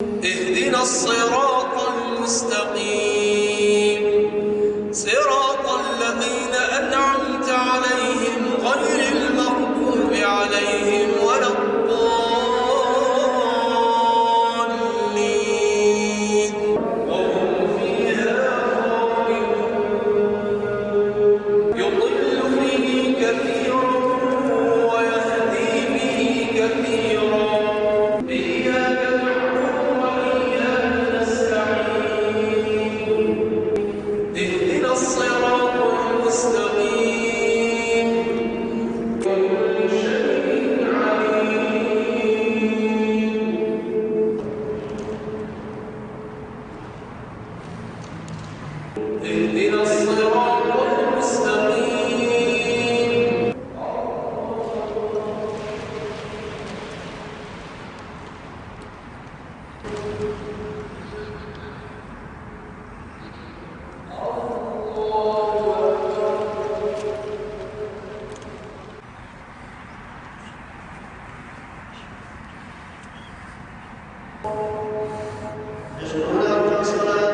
اهدنا الصراط المستقيم صراط الذين أنعمت عليهم غير المغضوب عليهم ولا الضالين وهم فيها خالدون يضل به كثيرا ويهدي به كثيرا إياك اهدنا الصراط المستقيم كل شيء عليم اهدنا الصراط المستقيم أشهد أن لا إله إلا الله